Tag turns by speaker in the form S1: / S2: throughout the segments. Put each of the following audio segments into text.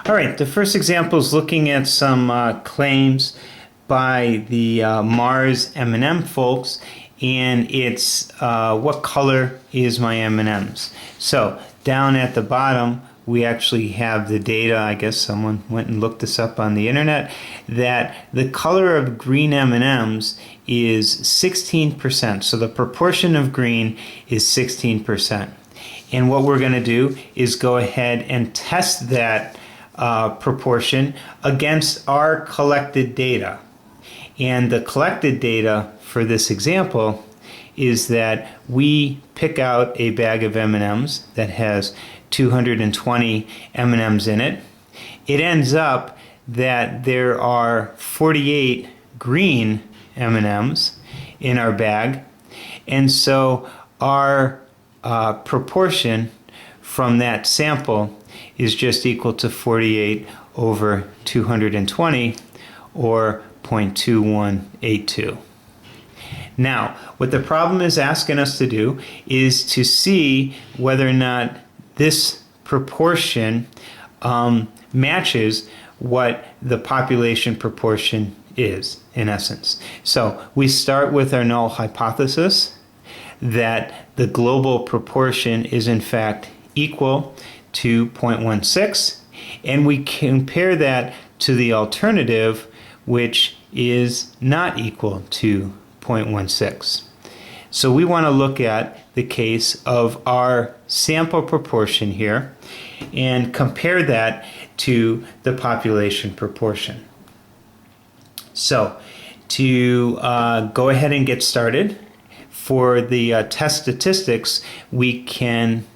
S1: All right, the first example is looking at some claims by the Mars M&M folks, and it's what color is my M&Ms. So down at the bottom, we actually have the data. I guess someone went and looked this up on the internet, that the color of green M&Ms is 16%. So the proportion of green is 16%. And what we're going to do is go ahead and test that proportion against our collected data. And the collected data for this example is that we pick out a bag of M&Ms that has 220 M&Ms in it. It ends up that there are 48 green M&Ms in our bag, and so our proportion from that sample is just equal to 48 over 220, or 0.2182. Now, what the problem is asking us to do is to see whether or not this proportion matches what the population proportion is, in essence. So we start with our null hypothesis that the global proportion is in fact equal to 0.16, and we compare that to the alternative, which is not equal to 0.16. So we want to look at the case of our sample proportion here and compare that to the population proportion. So to go ahead and get started, for the test statistics, we can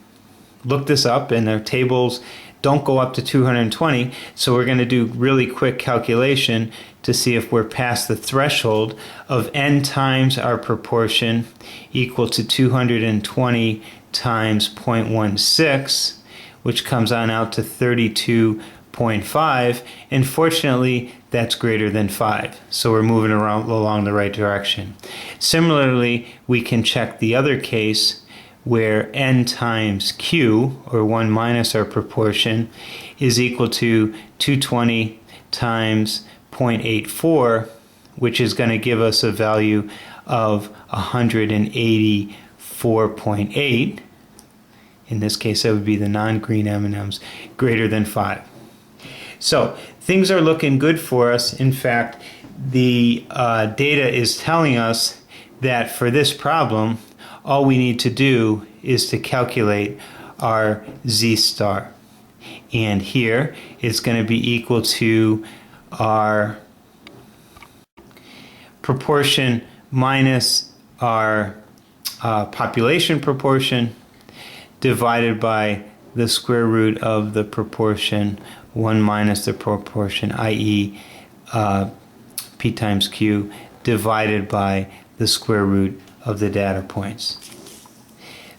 S1: look this up, and their tables don't go up to 220, so we're going to do really quick calculation to see if we're past the threshold of n times our proportion equal to 220 times 0.16, which comes on out to 32.5, and fortunately that's greater than 5, so we're moving around along the right direction. Similarly, we can check the other case where n times q, or 1 minus our proportion, is equal to 220 times 0.84, which is going to give us a value of 184.8. In this case, that would be the non-green M&Ms, greater than 5. So things are looking good for us. In fact, the data is telling us that for this problem, all we need to do is to calculate our z star. And here it's going to be equal to our proportion minus our population proportion divided by the square root of the proportion 1 minus the proportion, i.e. p times q, divided by the square root of the data points.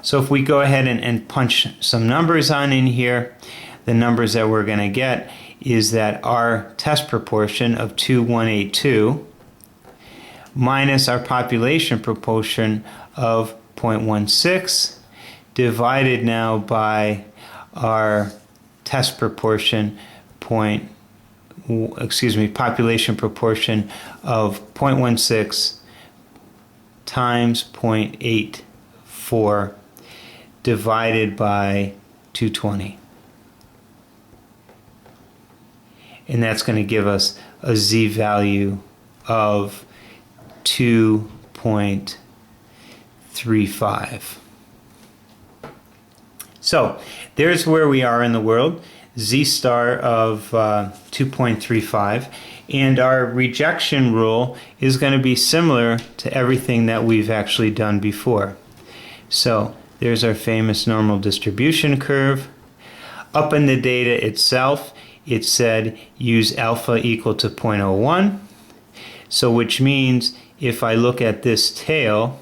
S1: So if we go ahead and punch some numbers on in here, the numbers that we're going to get is that our test proportion of 2182 minus our population proportion of 0.16 divided now by our test proportion population proportion of 0.16 times 0.84 divided by 220. And that's going to give us a z value of 2.35. So there's where we are in the world, z star of 2.35, and our rejection rule is going to be similar to everything that we've actually done before. So there's our famous normal distribution curve. Up in the data itself, it said use alpha equal to 0.01. So which means if I look at this tail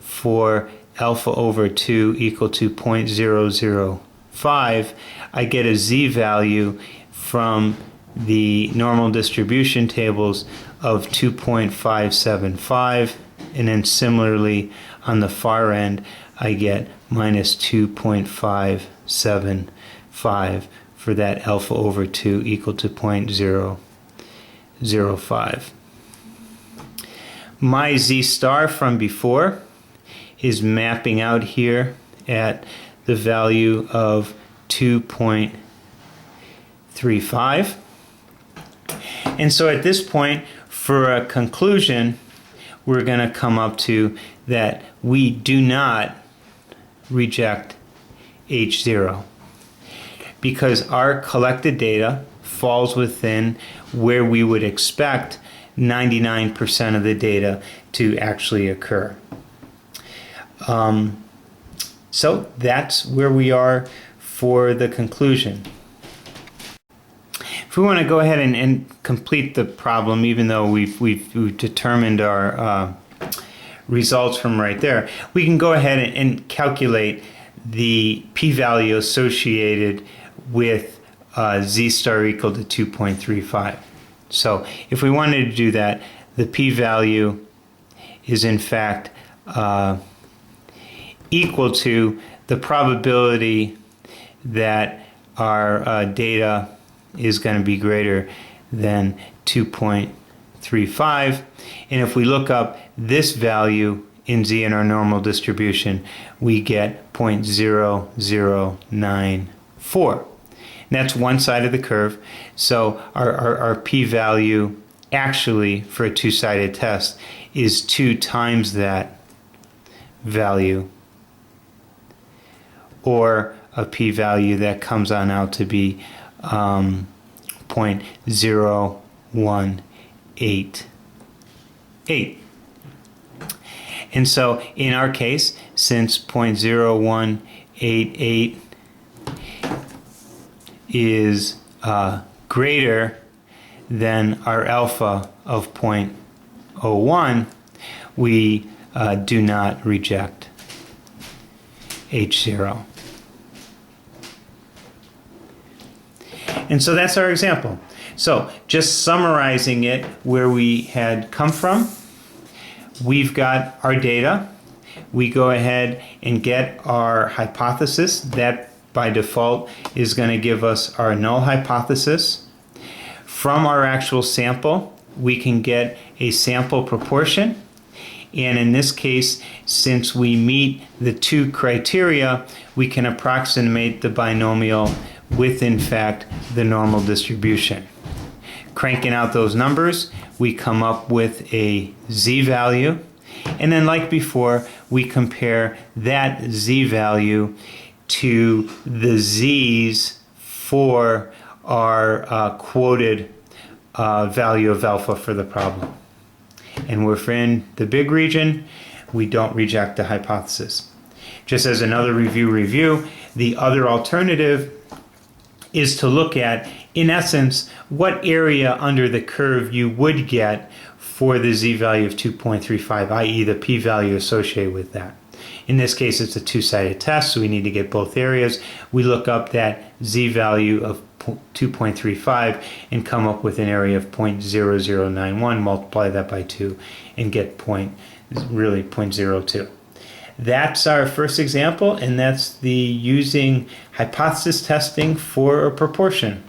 S1: for alpha over 2 equal to 0.005, I get a z value from the normal distribution tables of 2.575, and then similarly on the far end I get minus 2.575 for that alpha over 2 equal to 0.005. My z star from before is mapping out here at the value of 2.35. And so at this point, for a conclusion, we're going to come up to that we do not reject H0 because our collected data falls within where we would expect 99% of the data to actually occur. So that's where we are for the conclusion. If we want to go ahead and complete the problem, even though we've determined our results from right there, we can go ahead and calculate the p-value associated with z star equal to 2.35. So if we wanted to do that, the p-value is in fact equal to the probability that our data is going to be greater than 2.35. And if we look up this value in z in our normal distribution, we get 0.0094. And that's one side of the curve. So our p-value actually for a two-sided test is 2 times that value, or a p-value that comes on out to be 0.0188. And so in our case, since 0.0188 is greater than our alpha of 0.01, we do not reject H0. And so that's our example. So just summarizing it where we had come from, we've got our data. We go ahead and get our hypothesis. That by default is going to give us our null hypothesis. From our actual sample, we can get a sample proportion. And in this case, since we meet the 2 criteria, we can approximate the binomial with, in fact, the normal distribution. Cranking out those numbers, we come up with a z-value. And then like before, we compare that z-value to the z's for our quoted value of alpha for the problem. And we're in the big region, we don't reject the hypothesis. Just as another review, the other alternative is to look at, in essence, what area under the curve you would get for the z-value of 2.35, i.e. the p-value associated with that. In this case, it's a two-sided test, so we need to get both areas. We look up that z-value of 2.35 and come up with an area of 0.0091, multiply that by 2, and get 0.02. That's our first example, and that's the using hypothesis testing for a proportion.